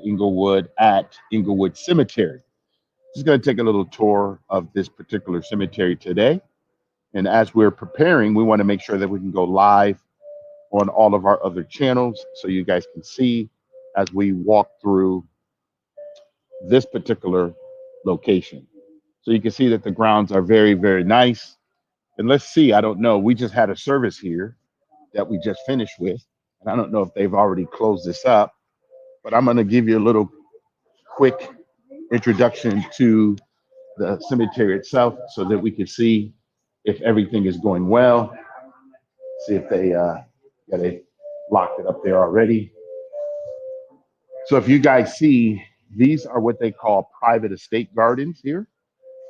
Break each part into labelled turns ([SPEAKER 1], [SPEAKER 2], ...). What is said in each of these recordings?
[SPEAKER 1] Inglewood at Inglewood Cemetery. Just going to take a little tour of this particular cemetery today. And as we're preparing, we want to make sure that we can go live on all of our other channels so you guys can see as we walk through this particular location. So you can see that the grounds are very, very nice. And let's see, I don't know, we just had a service here that we just finished with. And I don't know if they've already closed this up, but I'm going to give you a little quick introduction to the cemetery itself so that we can see if everything is going well. See if they locked it up there already. So if you guys see, these are what they call private estate gardens here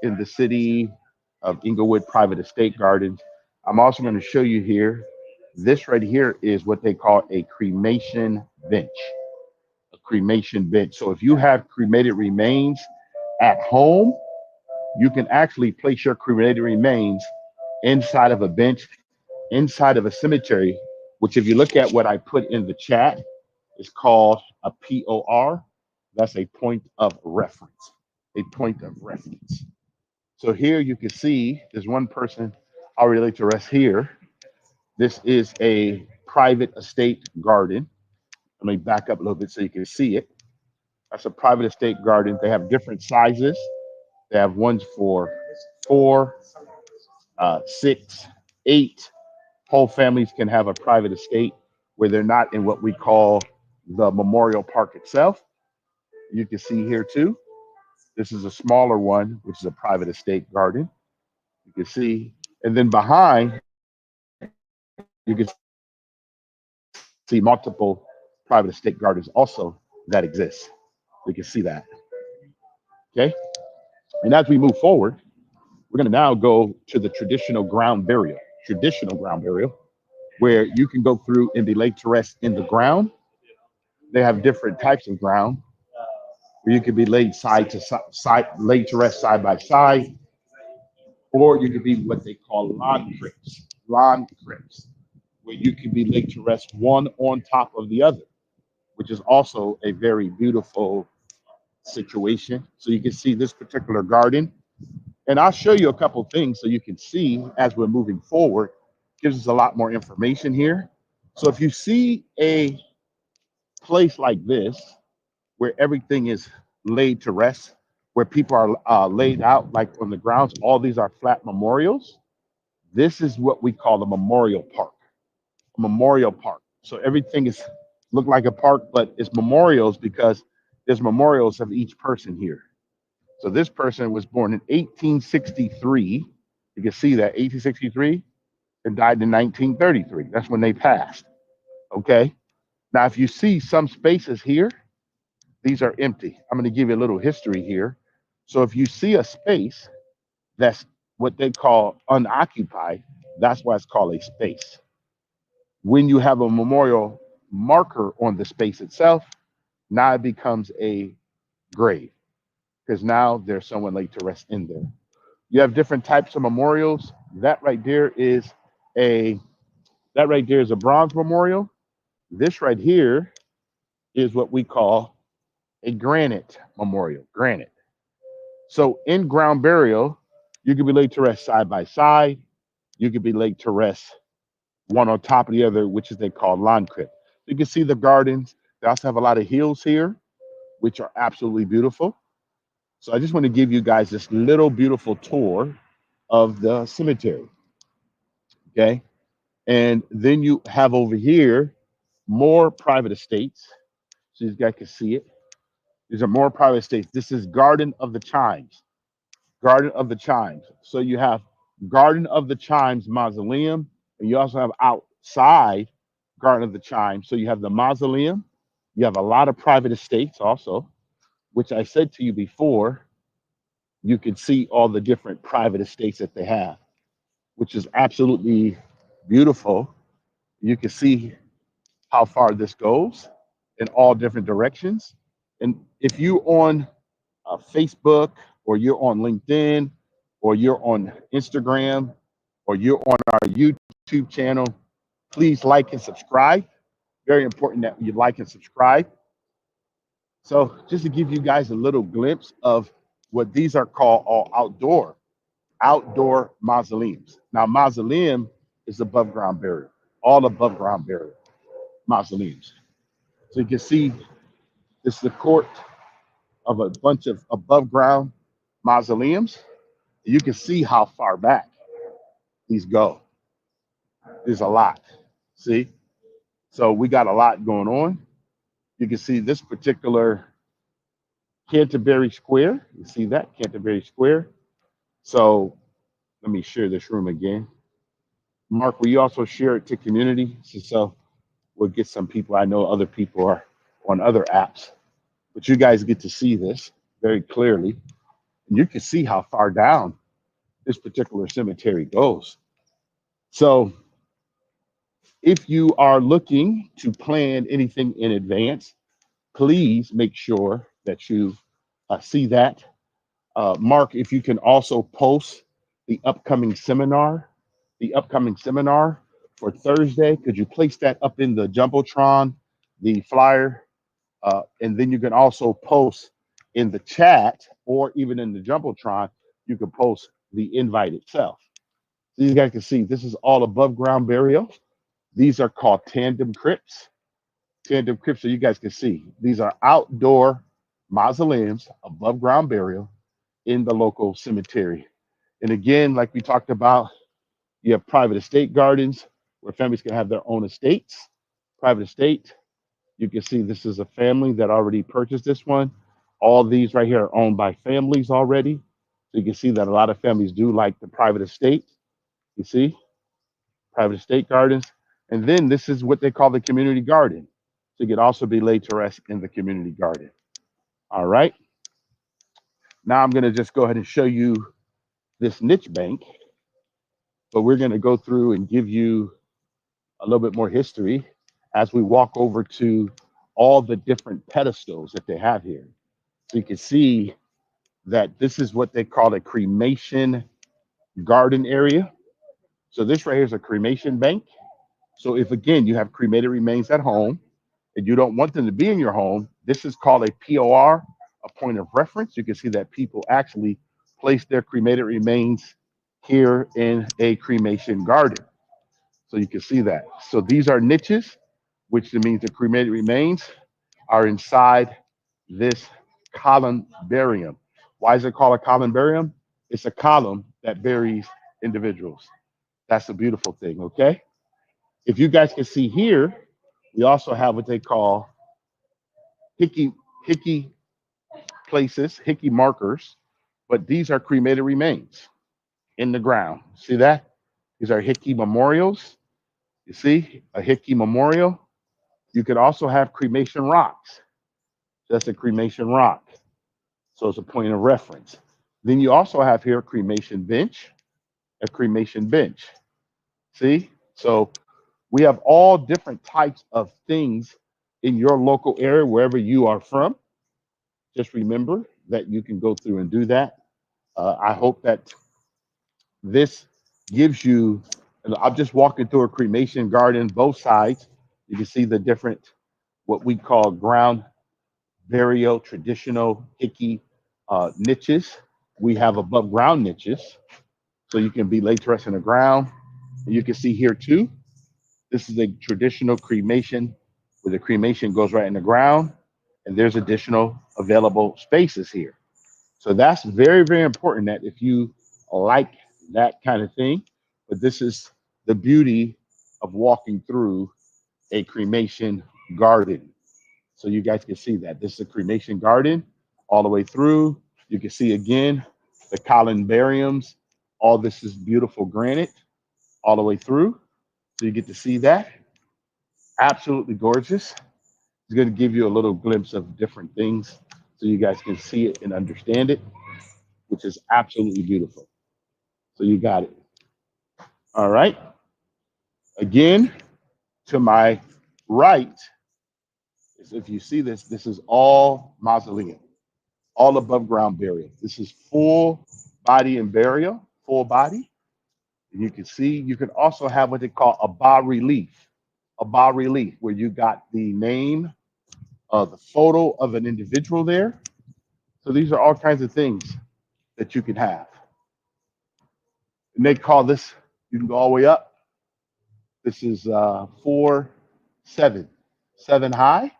[SPEAKER 1] in the city of Inglewood Private Estate Gardens. I'm also going to show you here, this right here is what they call a cremation bench. A cremation bench. So if you have cremated remains at home, you can actually place your cremated remains inside of a bench, inside of a cemetery, which if you look at what I put in the chat, is called a POR. That's a point of reference. A point of reference. So here you can see there's one person already laid to rest here. This is a private estate garden. Let me back up a little bit so you can see it. That's a private estate garden. They have different sizes. They have ones for 4, 6, 8. Whole families can have a private estate where they're not in what we call the memorial park itself. You can see here too. This is a smaller one, which is a private estate garden. You can see, and then behind, you can see multiple private estate gardens also that exist. You can see that. Okay. And as we move forward, we're going to now go to the traditional ground burial. Traditional ground burial, where you can go through and be laid to rest in the ground. They have different types of ground where you could be laid side to side, laid to rest side by side, or you could be what they call lawn crypts. Lawn crypts, where you can be laid to rest one on top of the other, which is also a very beautiful situation. So you can see this particular garden. And I'll show you a couple things so you can see as we're moving forward. Gives us a lot more information here. So if you see a place like this where everything is laid to rest, where people are laid out like on the grounds, all these are flat memorials. This is what we call a memorial park. A memorial park. So everything is look like a park, but it's memorials because there's memorials of each person here. So this person was born in 1863. You can see that 1863 and died in 1933. That's when they passed. Okay. Now, if you see some spaces here, these are empty. I'm going to give you a little history here. So if you see a space that's what they call unoccupied, that's why it's called a space. When you have a memorial marker on the space itself, now it becomes a grave because now there's someone laid to rest in there. You have different types of memorials. A that right there is a bronze memorial. This right here is what we call a granite memorial. Granite. So in ground burial, you can be laid to rest side by side. You can be laid to rest one on top of the other, which is they call lawn crypt. You can see the gardens. They also have a lot of hills here, which are absolutely beautiful. So I just want to give you guys this little beautiful tour of the cemetery. Okay. And then you have over here more private estates. So you guys can see it. These are more private estates. This is Garden of the Chimes. Garden of the Chimes. So you have Garden of the Chimes mausoleum, and you also have outside Garden of the Chimes. So you have the mausoleum. You have a lot of private estates also, which I said to you before. You can see all the different private estates that they have, which is absolutely beautiful. You can see how far this goes in all different directions. And if you on Facebook or you're on LinkedIn or you're on Instagram or you're on our YouTube channel, please like and subscribe. Very important that you like and subscribe So just to give you guys a little glimpse of what these are called, all outdoor mausoleums. Now, mausoleum is above ground burial, all above ground burial mausoleums. So you can see this is the court of a bunch of above ground mausoleums. You can see how far back these go. There's a lot. See? So we got a lot going on. You can see this particular Canterbury Square. You see that? Canterbury Square. So let me share this room again. Mark, will you also share it to community? So we'll get some people. I know other people are on other apps, but you guys get to see this very clearly. And you can see how far down this particular cemetery goes. So if you are looking to plan anything in advance, please make sure that you see that. Mark, if you can also post the upcoming seminar for Thursday, could you place that up in the Jumbotron, the flyer? And then you can also post in the chat or even in the Jumbotron, you can post the invite itself. So you guys can see this is all above ground burial. These are called tandem crypts. Tandem crypts, so you guys can see these are outdoor mausoleums, above ground burial in the local cemetery. And again, like we talked about, you have private estate gardens where families can have their own estates. Private estate, you can see this is a family that already purchased this one. All these right here are owned by families already. So you can see that a lot of families do like the private estate. You see, private estate gardens. And then this is what they call the community garden. So you could also be laid to rest in the community garden. All right. Now I'm going to just go ahead and show you this niche bank, but we're going to go through and give you a little bit more history as we walk over to all the different pedestals that they have here. So you can see that this is what they call a cremation garden area. So this right here is a cremation bank. So if again you have cremated remains at home and you don't want them to be in your home, this is called a POR, a point of reference. You can see that people actually place their cremated remains here in a cremation garden. So you can see that. So these are niches, which means the cremated remains are inside this columbarium. Why is it called a columbarium? It's a column that buries individuals. That's a beautiful thing, okay? If you guys can see here, we also have what they call hickey places, hickey markers, but these are cremated remains in the ground. See that? These are hickey memorials. You see, a hickey memorial. You could also have cremation rocks. That's a cremation rock. So it's a point of reference. Then you also have here a cremation bench, a cremation bench. See? So we have all different types of things in your local area, wherever you are from. Just remember that you can go through and do that. I hope that this gives you, and I'm just walking through a cremation garden, both sides. You can see the different, what we call ground burial, traditional hickey niches. We have above ground niches, so you can be laid to rest in the ground. And you can see here too, this is a traditional cremation where the cremation goes right in the ground, and there's additional available spaces here. So that's very, very important that if you like that kind of thing, but this is the beauty of walking through a cremation garden. So you guys can see that. This is a cremation garden all the way through. You can see again the columbariums. All this is beautiful granite all the way through. So you get to see that. Absolutely gorgeous. It's going to give you a little glimpse of different things so you guys can see it and understand it, which is absolutely beautiful. So you got it. All right. Again, to my right is, if you see this, this is all mausoleum, all above ground burial. This is full body and burial, full body. And you can see, you can also have what they call a bas relief where you got the name the photo of an individual there. So these are all kinds of things that you can have. And they call this, you can go all the way up. This is 7 high.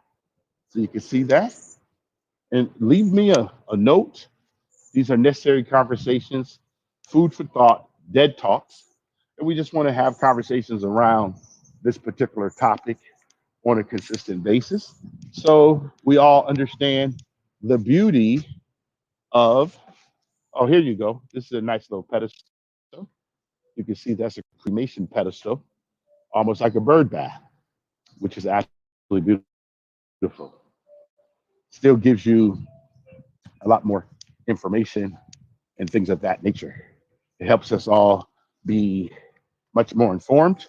[SPEAKER 1] So you can see that. And leave me a note. These are necessary conversations, food for thought, dead talks. And we just want to have conversations around this particular topic on a consistent basis. So we all understand the beauty of, oh, here you go. This is a nice little pedestal. You can see that's a cremation pedestal, almost like a bird bath, which is absolutely beautiful. Still gives you a lot more information and things of that nature. It helps us all be much more informed,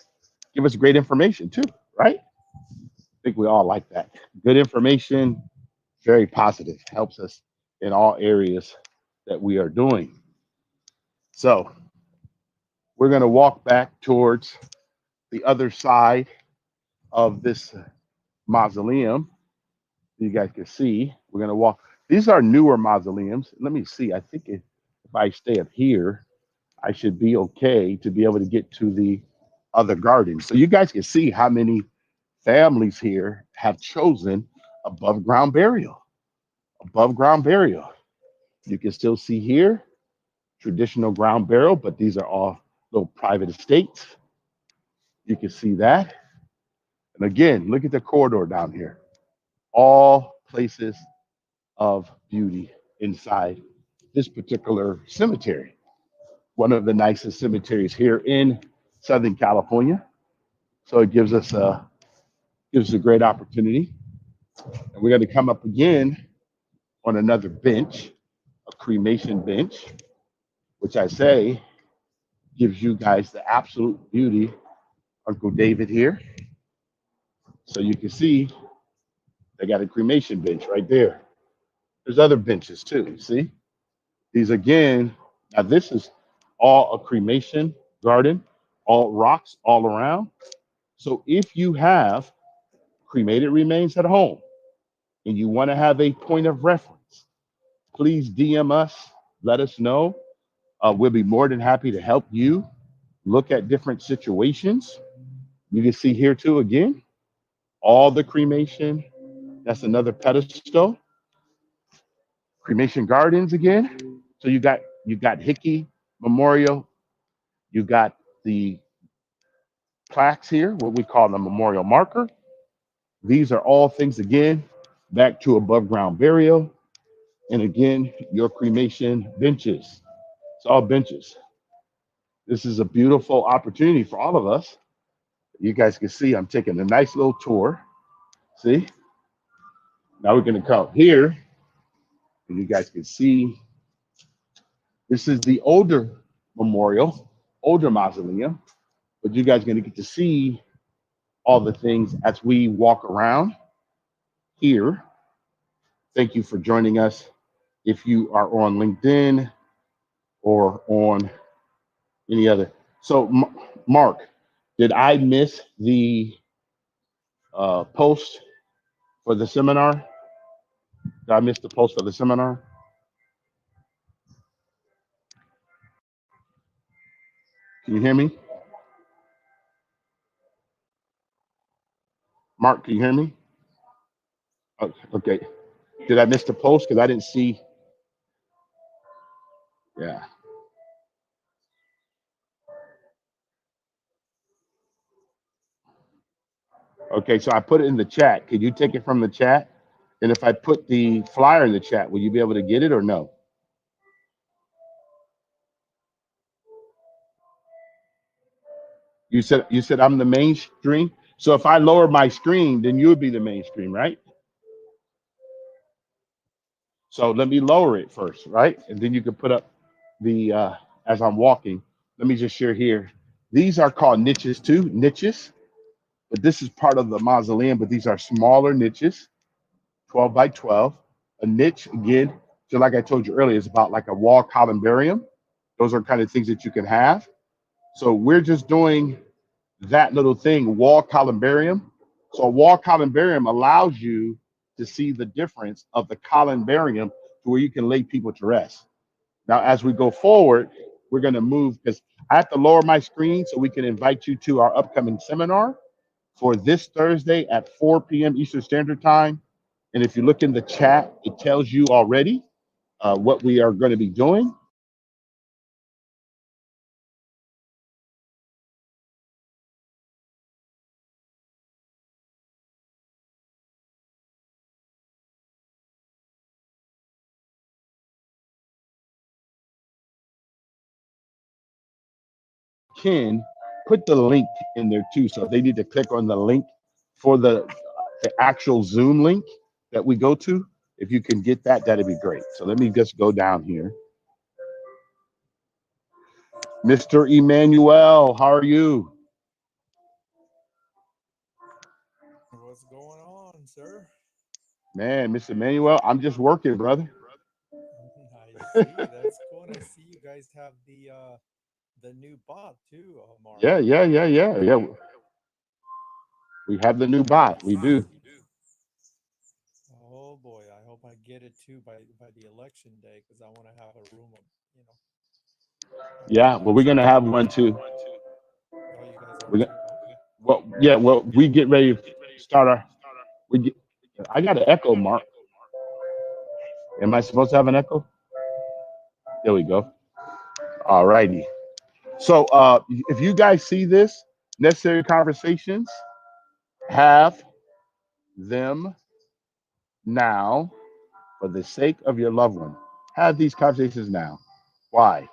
[SPEAKER 1] give us great information too, right? I think we all like that. Good information, very positive, helps us in all areas that we are doing. So we're going to walk back towards the other side of this mausoleum. You guys can see, we're going to walk. These are newer mausoleums. Let me see. I think if I stay up here, I should be okay to be able to get to the other gardens. So you guys can see how many families here have chosen above ground burial. Above ground burial. You can still see here traditional ground burial, but these are all little private estates. You can see that. And again, look at the corridor down here. All places of beauty inside this particular cemetery. One of the nicest cemeteries here in Southern California. So it gives us a great opportunity. And we're going to come up again on another bench, a cremation bench, which I say gives you guys the absolute beauty. Uncle David here. So you can see they got a cremation bench right there. There's other benches too, you see? These again, now this is all a cremation garden, all rocks all around. So if you have cremated remains at home and you want to have a point of reference, please DM us, let us know. We'll be more than happy to help you look at different situations. You can see here too, again, all the cremation. That's another pedestal. Cremation gardens again. So you got Hickey Memorial. You got the plaques here, what we call the memorial marker. These are all things again back to above ground burial. And again, your cremation benches. It's all benches. This is a beautiful opportunity for all of us. You guys can see I'm taking a nice little tour. See? Now we're going to come here, and you guys can see this is the older memorial, older mausoleum, but you guys are going to get to see all the things as we walk around here. Thank you for joining us. If you are on LinkedIn or on any other. So, Mark, did I miss the post for the seminar? Did I miss the post for the seminar? Can you hear me? Mark, can you hear me? Okay. Did I miss the post? Because I didn't see. Yeah. Okay, so I put it in the chat. Could you take it from the chat? And if I put the flyer in the chat, will you be able to get it or no? You said I'm the mainstream. So if I lower my screen, then you would be the mainstream, right? So let me lower it first, right? And then you can put up the as I'm walking. Let me just share here. These are called niches too, niches. But this is part of the mausoleum, but these are smaller niches, 12 by 12. A niche, again, so like I told you earlier, is about like a wall columbarium. Those are kind of things that you can have. So we're just doing that little thing, wall columbarium. So a wall columbarium allows you to see the difference of the columbarium to where you can lay people to rest. Now, as we go forward, we're going to move because I have to lower my screen so we can invite you to our upcoming seminar for this Thursday at 4 p.m. Eastern Standard Time. And if you look in the chat, it tells you already what we are going to be doing. Can put the link in there too. So if they need to click on the link for the actual Zoom link that we go to, if you can get that, that'd be great. So let me just go down here. Mr. Emmanuel, how are you?
[SPEAKER 2] What's going on, sir?
[SPEAKER 1] Man, Mr. Emmanuel, I'm just working, brother.
[SPEAKER 2] I see. That's cool. And I see you guys have the new bot too, Mark.
[SPEAKER 1] Yeah. We have the new bot. We
[SPEAKER 2] Nice.
[SPEAKER 1] do.
[SPEAKER 2] Oh boy, I hope I get it too by the election day because I want to have a room of on the
[SPEAKER 1] Yeah, well, we're
[SPEAKER 2] election
[SPEAKER 1] gonna
[SPEAKER 2] day.
[SPEAKER 1] have one too.
[SPEAKER 2] Oh, you guys are
[SPEAKER 1] We're
[SPEAKER 2] too.
[SPEAKER 1] gonna,
[SPEAKER 2] Okay.
[SPEAKER 1] well, we get ready to start our. We get. I got an echo, Mark. Am I supposed to have an echo? There we go. All righty. So, if you guys see this, necessary conversations, have them now for the sake of your loved one. Have these conversations now. Why?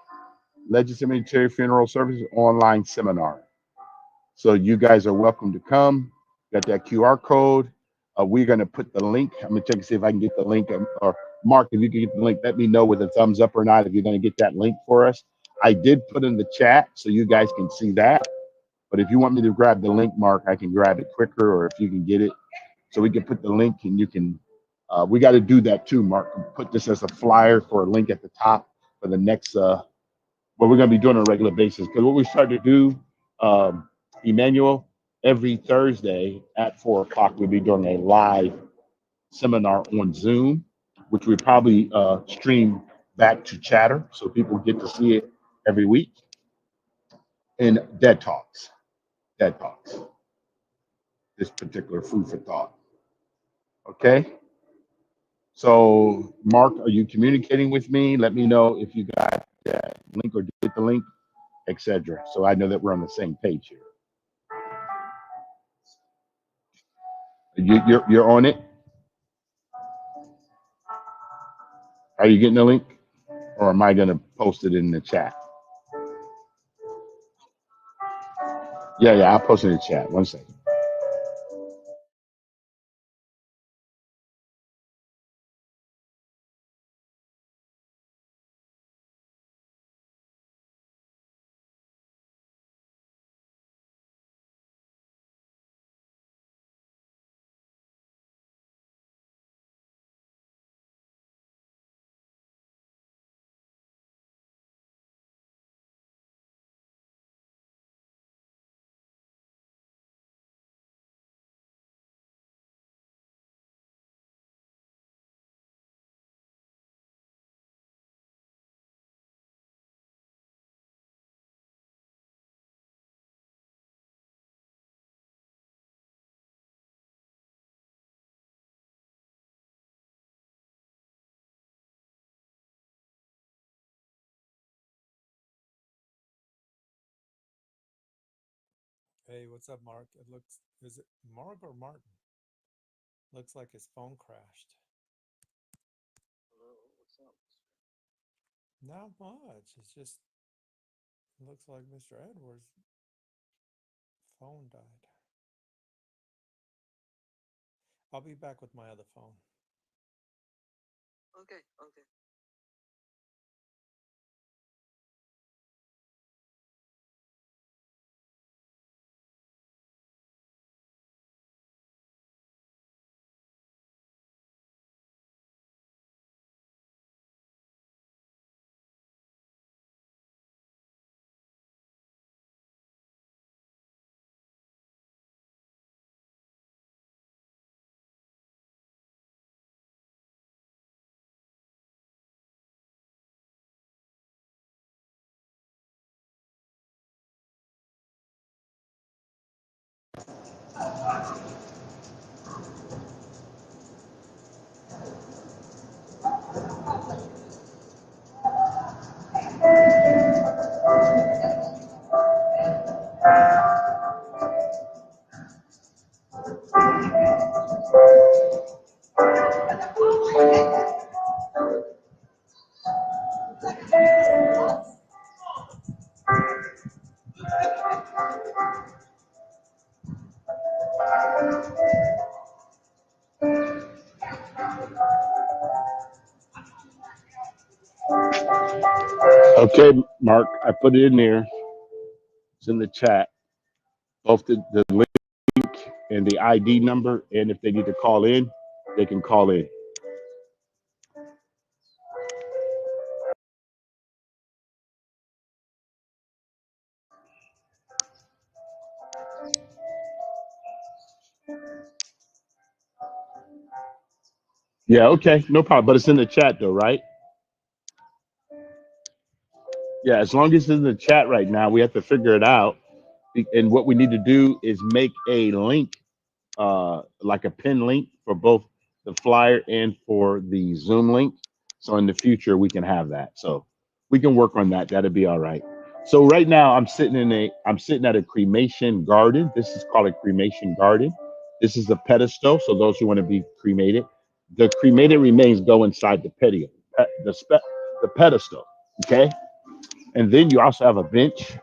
[SPEAKER 1] Legend Cemetery Funeral Services online seminar. So you guys are welcome to come. Got that QR code. We're gonna put the link. I'm gonna check and see if I can get the link. Or Mark, if you can get the link, let me know with a thumbs up or not if you're gonna get that link for us. I did put in the chat so you guys can see that. But if you want me to grab the link, Mark, I can grab it quicker, or if you can get it, so we can put the link and you can. We got to do that too, Mark. Put this as a flyer for a link at the top for the next. What we're going to be doing on a regular basis. Because what we started to do, Emmanuel, every Thursday at 4 o'clock, we'll be doing a live seminar on Zoom, which we probably stream back to Chatter, so people get to see it every week. And Dead Talks, this particular food for thought. Okay. So, Mark, are you communicating with me? Let me know if you got that link or get the link, etc. So I know that we're on the same page here. You're on it. Are you getting the link, or am I gonna post it in the chat? Yeah, I'll post it in the chat. One second.
[SPEAKER 2] Hey, what's up, Mark? It looks, is it Mark or Martin? Looks like his phone crashed. Not much. It's just, it looks like Mr. Edwards' phone died. I'll be back with my other phone.
[SPEAKER 1] Okay, Mark, I put it in there. It's in the chat. Both the link and the ID number, and if they need to call in, they can call in. Yeah, okay, no problem. But it's in the chat though, right? Yeah, as long as it's in the chat right now, we have to figure it out. And what we need to do is make a link, like a pin link for both the flyer and for the Zoom link. So in the future we can have that. So we can work on that. That'll be all right. So right now I'm sitting at a cremation garden. This is called a cremation garden. This is the pedestal. So those who want to be cremated, the cremated remains go inside the pedestal, the pedestal. Okay. And then you also have a bench.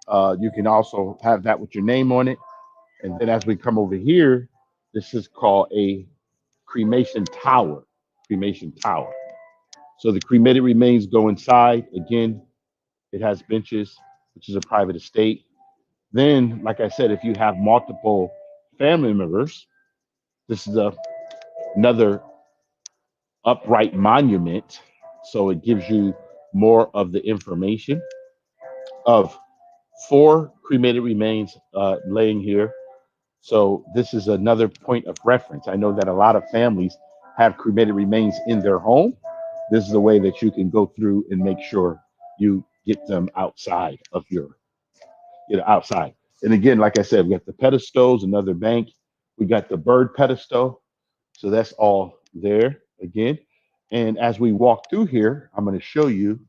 [SPEAKER 1] You can also have that with your name on it. And then as we come over here, this is called a cremation tower. Cremation tower. So the cremated remains go inside. Again, it has benches, which is a private estate. Then, like I said, if you have multiple family members, this is another upright monument. So it gives you more of the information of four cremated remains laying here. So this is another point of reference. I know that a lot of families have cremated remains in their home. This is a way that you can go through and make sure you get them outside of your, outside. And again, like I said, we got the pedestals, another bank. We got the bird pedestal. So that's all there again. And as we walk through here, I'm going to show you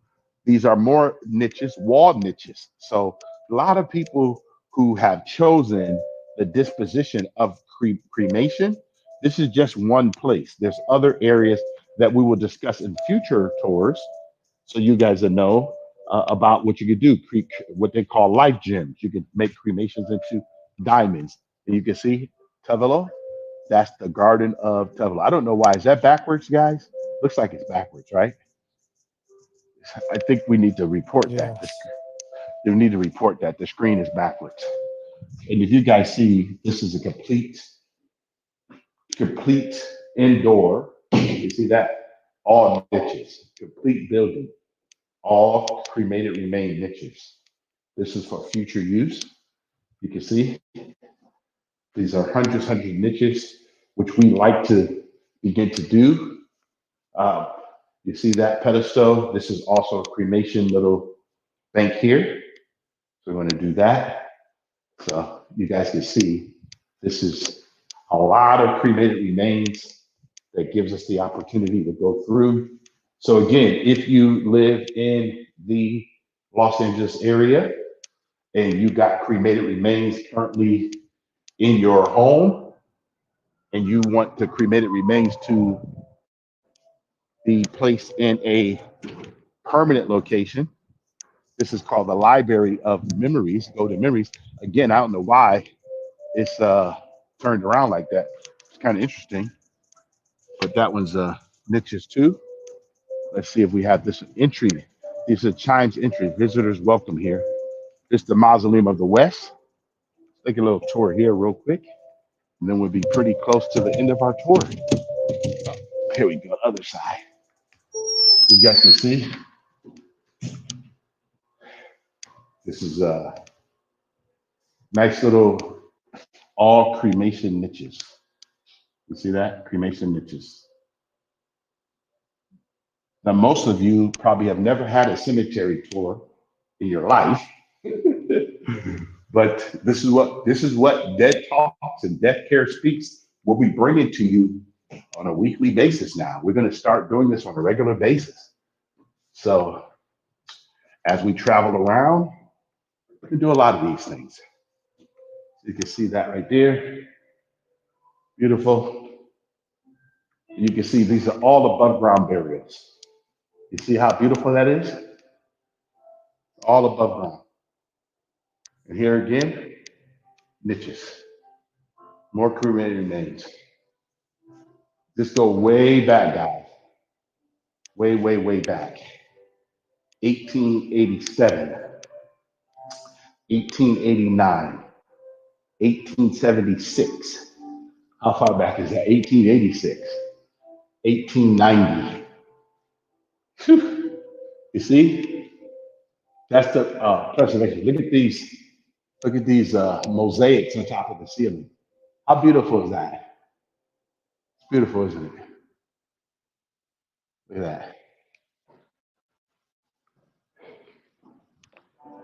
[SPEAKER 1] these are more niches, wall niches. So a lot of people who have chosen the disposition of cremation, this is just one place. There's other areas that we will discuss in future tours. So you guys will know about what you could do, what they call life gems. You can make cremations into diamonds. And you can see Tavilo, that's the Garden of Tavilo. I don't know why. Is that backwards, guys? Looks like it's backwards, right? I think we need to report that.
[SPEAKER 2] Yes.
[SPEAKER 1] We need to report that the screen is backwards. And if you guys see, this is a complete indoor. You see that? All niches, complete building, all cremated remain niches. This is for future use. You can see these are hundreds of niches, which we like to begin to do. Uh, you see that pedestal? This is also a cremation little bank here. So we're going to do that. So you guys can see this is a lot of cremated remains that gives us the opportunity to go through. So again, if you live in the Los Angeles area and you got cremated remains currently in your home and you want the cremated remains to be placed in a permanent location, this is called the Library of Memories. Go to Memories. Again, I don't know why it's turned around like that. It's kind of interesting, but that one's niches too. Let's see if we have this entry. These are Chimes entry. Visitors welcome here. This is the Mausoleum of the West. Take a little tour here real quick, and then we'll be pretty close to the end of our tour. Here we go, other side. You guys can see this is a nice little all cremation niches. You see that? Cremation niches. Now, most of you probably have never had a cemetery tour in your life, But this is what Dead Talks and Death Care Speaks will be bringing to you on a weekly basis now. We're going to start doing this on a regular basis. So as we travel around, we can do a lot of these things. You can see that right there. Beautiful. You can see these are all above ground burials. You see how beautiful that is? All above ground. And here again, niches. More cremated remains. This go way back, guys. Way, way, way back. 1887, 1889, 1876. How far back is that? 1886, 1890. Whew. You see? That's the preservation. Look at these mosaics on top of the ceiling. How beautiful is that? It's beautiful, isn't it? Look at that.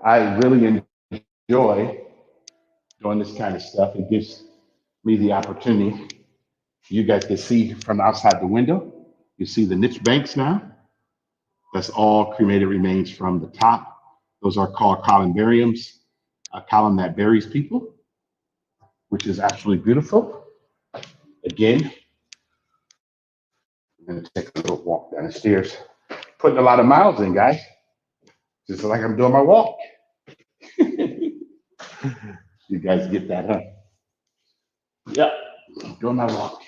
[SPEAKER 1] I really enjoy doing this kind of stuff. It gives me the opportunity. You guys can see from outside the window. You see the niche banks now. That's all cremated remains from the top. Those are called columbariums, a column that buries people, which is absolutely beautiful. Again, I'm going to take a little walk down the stairs. Putting a lot of miles in, guys. Just like I'm doing my walk. You guys get that, huh? Yep, doing my walk.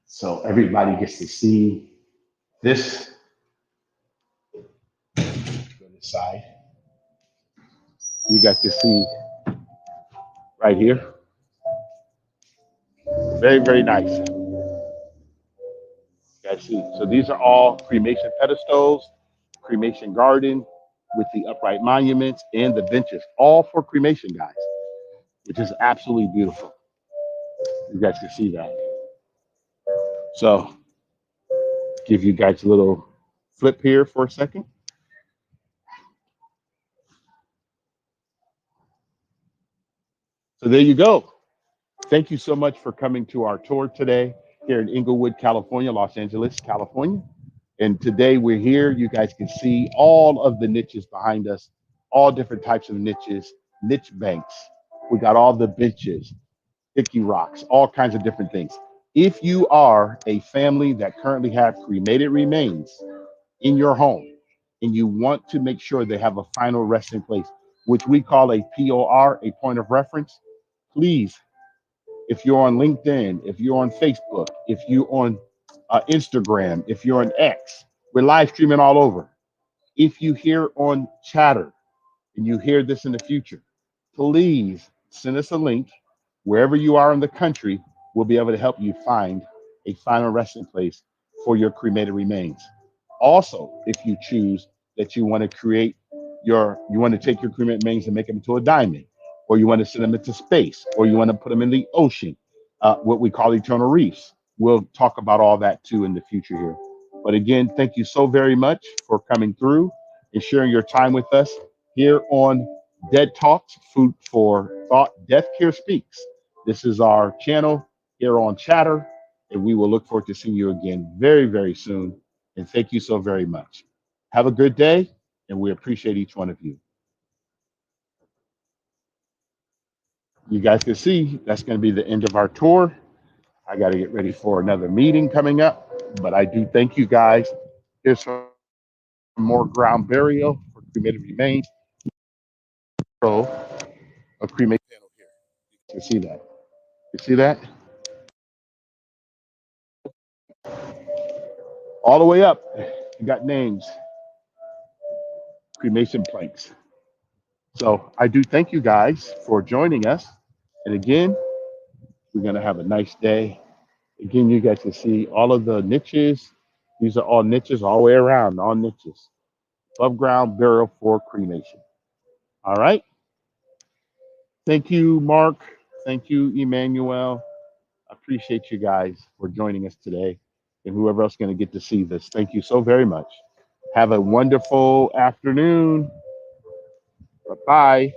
[SPEAKER 1] So everybody gets to see this. Go to the side. You guys can see right here. Very, very nice. You guys see. So these are all cremation pedestals, cremation garden with the upright monuments and the benches, all for cremation, guys, which is absolutely beautiful. You guys can see that. So give you guys a little flip here for a second. So there you go. Thank you so much for coming to our tour today here in Inglewood, California, Los Angeles, California. And today we're here. You guys can see all of the niches behind us, all different types of niches, niche banks. We got all the benches, sticky rocks, all kinds of different things. If you are a family that currently have cremated remains in your home and you want to make sure they have a final resting place, which we call a POR, a point of reference, please, if you're on LinkedIn, if you're on Facebook, if you're on Instagram, if you're on X, we're live streaming all over. If you hear on Chatter and you hear this in the future, please send us a link. Wherever you are in the country, we'll be able to help you find a final resting place for your cremated remains. Also, if you choose that you want to you want to take your cremated remains and make them into a diamond, or you want to send them into space, or you want to put them in the ocean, what we call eternal reefs. We'll talk about all that too in the future here. But again, thank you so very much for coming through and sharing your time with us here on Dead Talks, Food for Thought, Death Care Speaks. This is our channel here on Chatter, and we will look forward to seeing you again very, very soon. And thank you so very much. Have a good day, and we appreciate each one of you. You guys can see that's going to be the end of our tour. I got to get ready for another meeting coming up, but I do thank you guys. Here's some more ground burial for cremated remains. So, a cremation panel here. You can see that. You see that? All the way up, you got names, cremation planks. So I do thank you guys for joining us. And again, we're going to have a nice day. Again, you guys can see all of the niches. These are all niches all the way around, all niches. Above ground burial for cremation. All right. Thank you, Mark. Thank you, Emmanuel. I appreciate you guys for joining us today and whoever else is going to get to see this. Thank you so very much. Have a wonderful afternoon. Bye-bye.